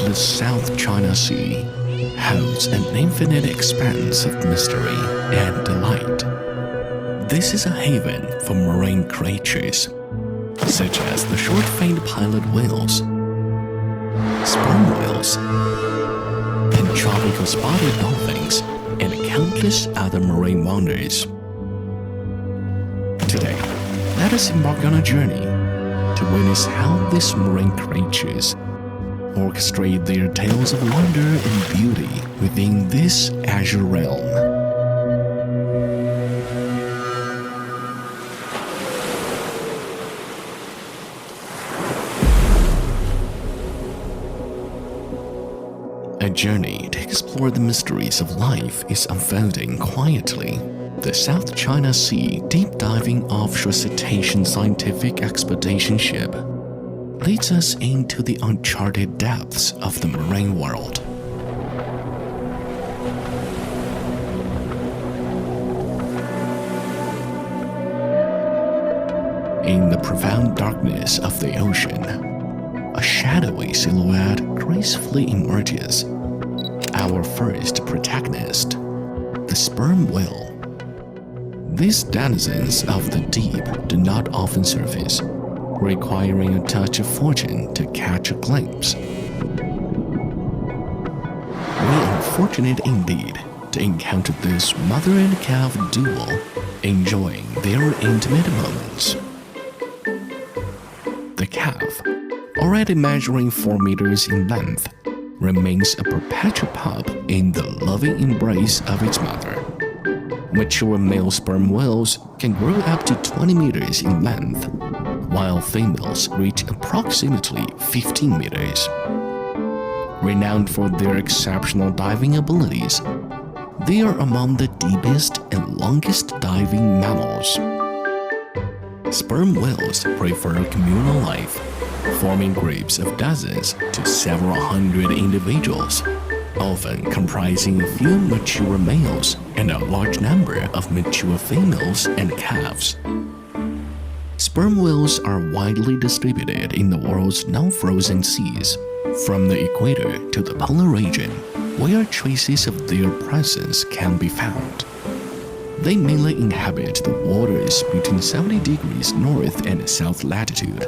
the South China Sea holds an infinite expanse of mystery and delight. This is a haven for marine creatures, such as the short-finned pilot whales, sperm whales, and tropical spotted dolphins, and countless other marine wonders. Today, let us embark on a journey to witness how these marine creatures orchestrate their tales of wonder and beauty within this azure realm. A journey to explore the mysteries of life is unfolding quietly. The South China Sea deep diving offshore cetacean scientific expedition ship leads us into the uncharted depths of the marine world. In the profound darkness of the ocean, a shadowy silhouette gracefully emerges. Our first protagonist, the sperm whale. These denizens of the deep do not often surface, requiring a touch of fortune to catch a glimpse. We are fortunate indeed to encounter this mother and calf duo enjoying their intimate moments. The calf, already measuring 4 meters in length, remains a perpetual pup in the loving embrace of its mother. Mature male sperm whales can grow up to 20 meters in length, while females reach approximately 15 meters. Renowned for their exceptional diving abilities, they are among the deepest and longest diving mammals. Sperm whales prefer communal life, forming groups of dozens to several hundred individuals, often comprising a few mature males and a large number of mature females and calves. Sperm whales are widely distributed in the world's non-frozen seas, from the equator to the polar region, where traces of their presence can be found. They mainly inhabit the waters between 70 degrees north and south latitude.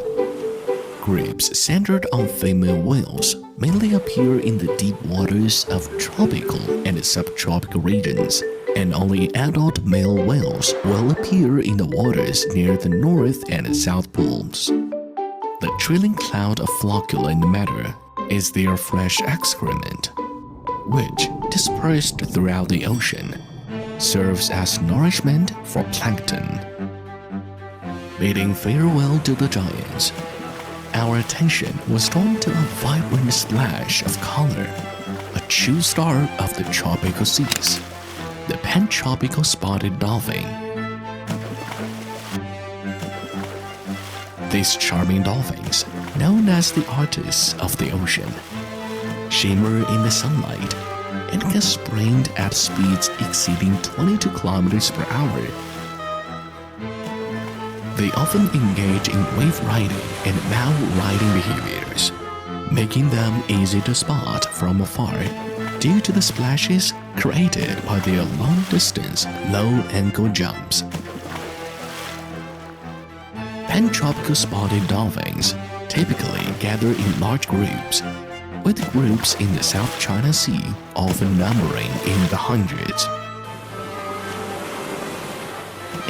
Groups centered on female whales mainly appear in the deep waters of tropical and subtropical regions, and only adult male whales will appear in the waters near the North and South Poles. The trailing cloud of flocculent matter is their fresh excrement, which, dispersed throughout the ocean, serves as nourishment for plankton. Bidding farewell to the giants, our attention was drawn to a vibrant splash of color, a true star of the tropical seas, the pantropical spotted dolphin. These charming dolphins, known as the artists of the ocean, shimmer in the sunlight and can sprint at speeds exceeding 22 kilometers per hour. They often engage in wave riding and bow riding behaviors, making them easy to spot from afar due to the splashes created by their long-distance, low-angle jumps. Pantropical spotted dolphins typically gather in large groups, with groups in the South China Sea often numbering in the hundreds.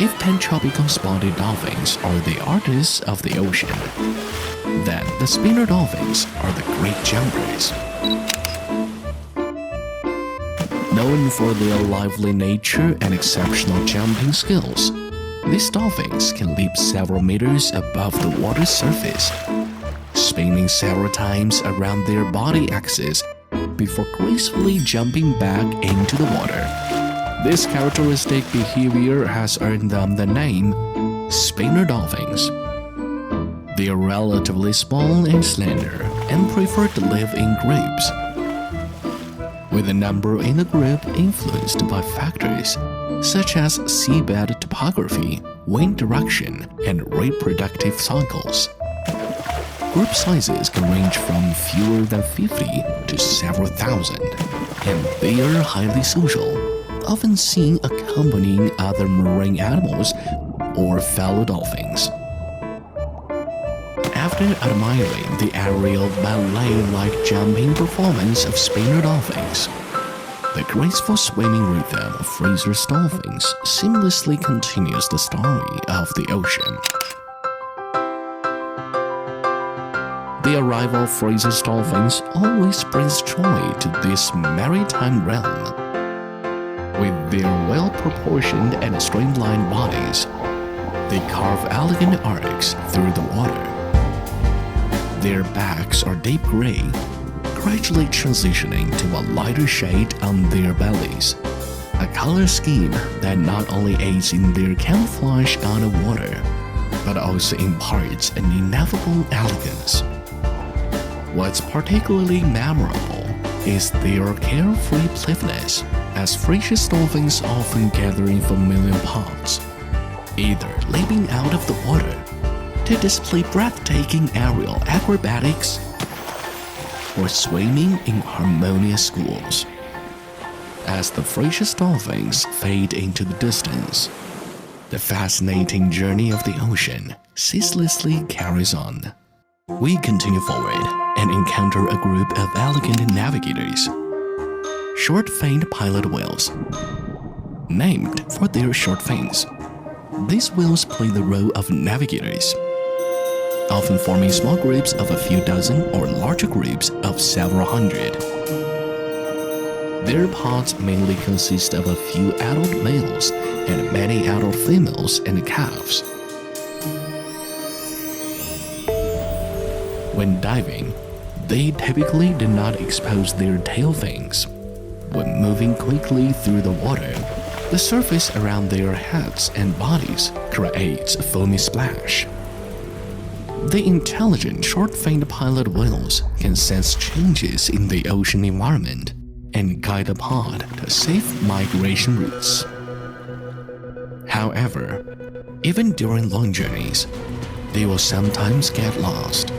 If pantropical spotted dolphins are the artists of the ocean, then the spinner dolphins are the great jumpers. Known for their lively nature and exceptional jumping skills, these dolphins can leap several meters above the water's surface, spinning several times around their body axis before gracefully jumping back into the water. This characteristic behavior has earned them the name spinner dolphins. They are relatively small and slender and prefer to live in groups, with the number in the group influenced by factors such as seabed topography, wind direction, and reproductive cycles. Group sizes can range from fewer than 50 to several thousand, and they are highly social, often seen accompanying other marine animals or fellow dolphins. After admiring the aerial ballet-like jumping performance of spinner dolphins, the graceful swimming rhythm of Fraser's dolphins seamlessly continues the story of the ocean. The arrival of Fraser's dolphins always brings joy to this maritime realm. With their well-proportioned and streamlined bodies, they carve elegant arcs through the water. Their backs are deep gray, gradually transitioning to a lighter shade on their bellies, a color scheme that not only aids in their camouflage underwater, but also imparts an ineffable elegance. What's particularly memorable is their carefree playfulness, as Fraser's dolphins often gather in familiar ponds, either leaping out of the water to display breathtaking aerial acrobatics or swimming in harmonious schools. As the Fraser's dolphins fade into the distance, the fascinating journey of the ocean ceaselessly carries on. We continue forward and encounter a group of elegant navigators, short-finned pilot whales, named for their short fins. These whales play the role of navigators, often forming small groups of a few dozen or larger groups of several hundred. Their pods mainly consist of a few adult males and many adult females and calves. When diving, they typically do not expose their tail fins. When moving quickly through the water, the surface around their heads and bodies creates a foamy splash. The intelligent short-finned pilot whales can sense changes in the ocean environment and guide a pod to safe migration routes. However, even during long journeys, they will sometimes get lost.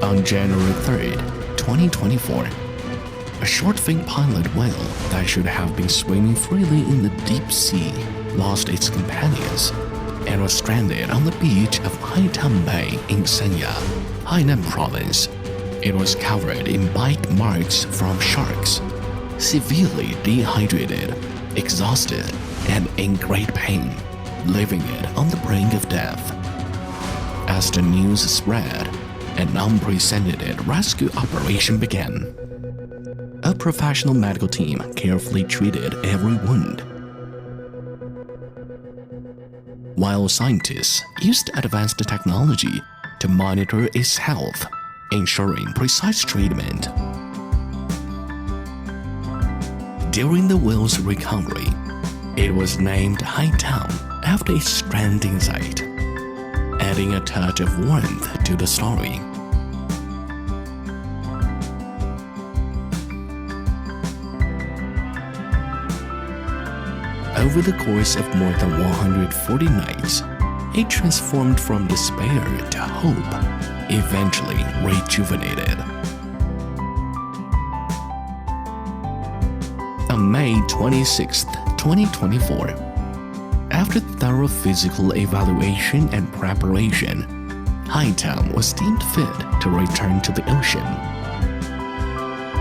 On January 3rd, 2024, a short-finned pilot whale that should have been swimming freely in the deep sea lost its companions and was stranded on the beach of Haitan Bay in Sanya, Hainan Province. It was covered in bite marks from sharks, severely dehydrated, exhausted, and in great pain, leaving it on the brink of death. As the news spread, an unprecedented rescue operation began. A professional medical team carefully treated every wound, while scientists used advanced technology to monitor its health, ensuring precise treatment. During the whale's recovery, it was named Haitan after its stranding site, adding a touch of warmth to the story. Over the course of more than 140 nights, it transformed from despair to hope, eventually rejuvenated. On May 26, 2024, after thorough physical evaluation and preparation, Haitan was deemed fit to return to the ocean.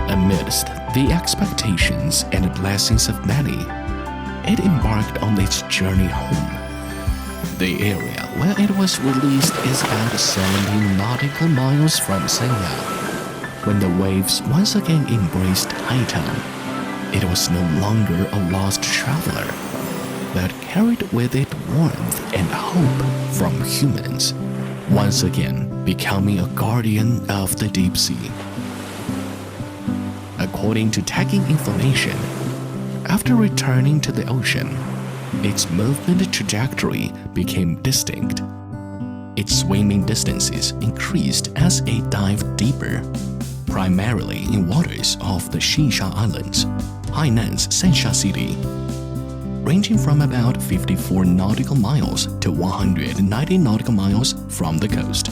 Amidst the expectations and blessings of many, it embarked on its journey home. The area where it was released is about 70 nautical miles from Sanya. When the waves once again embraced Haitan, it was no longer a lost traveler, but carried with it warmth and hope from humans, once again becoming a guardian of the deep sea. According to tagging information, after returning to the ocean, its movement trajectory became distinct. Its swimming distances increased as it dived deeper, primarily in waters off the Xisha Islands, Hainan's Sansha City, ranging from about 54 nautical miles to 190 nautical miles from the coast.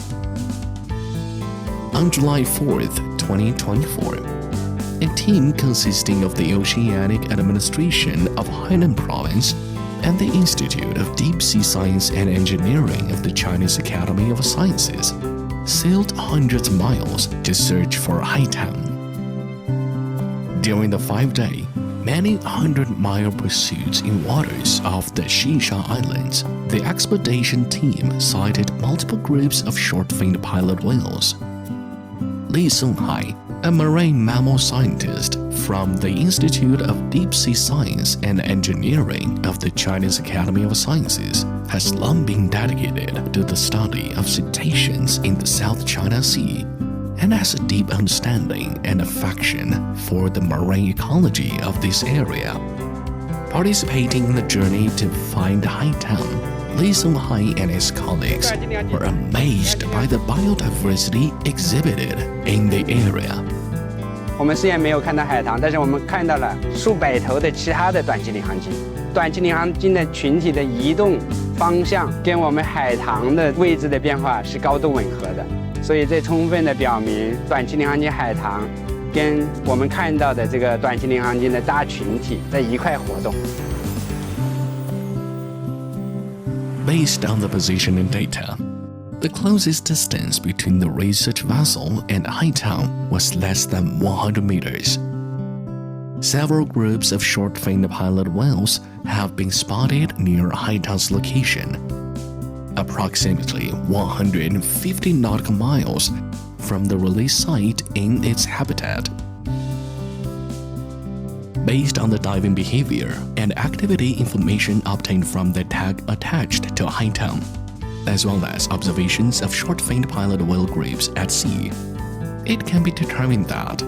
On July 4th, 2024, a team consisting of the Oceanic Administration of Hainan Province and the Institute of Deep Sea Science and Engineering of the Chinese Academy of Sciences sailed hundreds of miles to search for Haitang. During the 5-day, many 100-mile pursuits in waters off the Shisha Islands, the expedition team sighted multiple groups of short-finned pilot whales. Li Songhai, a marine mammal scientist from the Institute of Deep Sea Science and Engineering of the Chinese Academy of Sciences, has long been dedicated to the study of cetaceans in the South China Sea and has a deep understanding and affection for the marine ecology of this area. Participating in the journey to find Haitang, Li Songhai and his colleagues were amazed by the biodiversity exhibited in the area. 我们虽然没有看到海棠，但是我们看到了数百头的其他的短鳍领航鲸。短鳍领航鲸的群体的移动方向跟我们海棠的位置的变化是高度吻合的，所以这充分的表明短鳍领航鲸海棠跟我们看到的这个短鳍领航鲸的大群体在一块活动。Based on the position and data, the closest distance between the research vessel and Haitang was less than 100 meters. Several groups of short-finned pilot whales have been spotted near Haitang's location, approximately 150 nautical miles from the release site in its habitat. Based on the diving behavior and activity information obtained from the tag attached to Haitang, as well as observations of short-finned pilot whale groups at sea, it can be determined that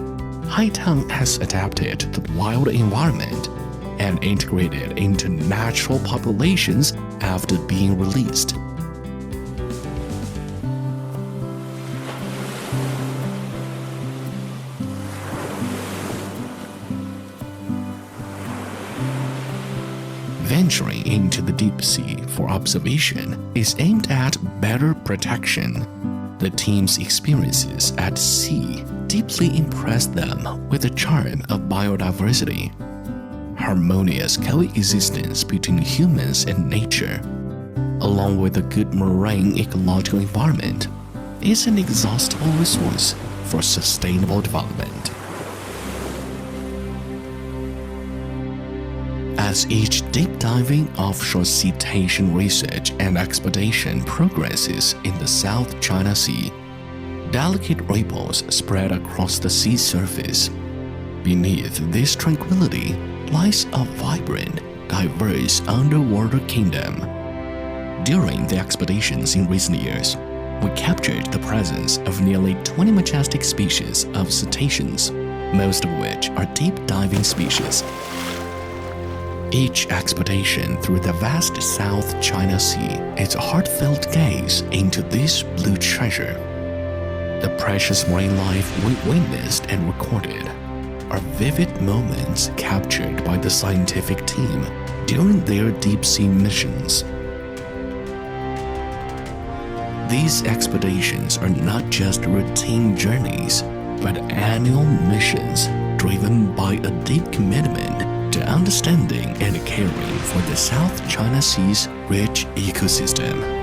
Haitang has adapted to the wild environment and integrated into natural populations after being released. Venturing into the deep sea for observation is aimed at better protection. The team's experiences at sea deeply impressed them with the charm of biodiversity. Harmonious coexistence between humans and nature, along with a good marine ecological environment, is an inexhaustible resource for sustainable development. As each deep diving offshore cetacean research and expedition progresses in the South China Sea, delicate ripples spread across the sea surface. Beneath this tranquility lies a vibrant, diverse underwater kingdom. During the expeditions in recent years, we captured the presence of nearly 20 majestic species of cetaceans, most of which are deep diving species. Each expedition through the vast South China Sea is a heartfelt gaze into this blue treasure. The precious marine life we witnessed and recorded are vivid moments captured by the scientific team during their deep-sea missions. These expeditions are not just routine journeys, but annual missions driven by a deep commitment to understanding and caring for the South China Sea's rich ecosystem.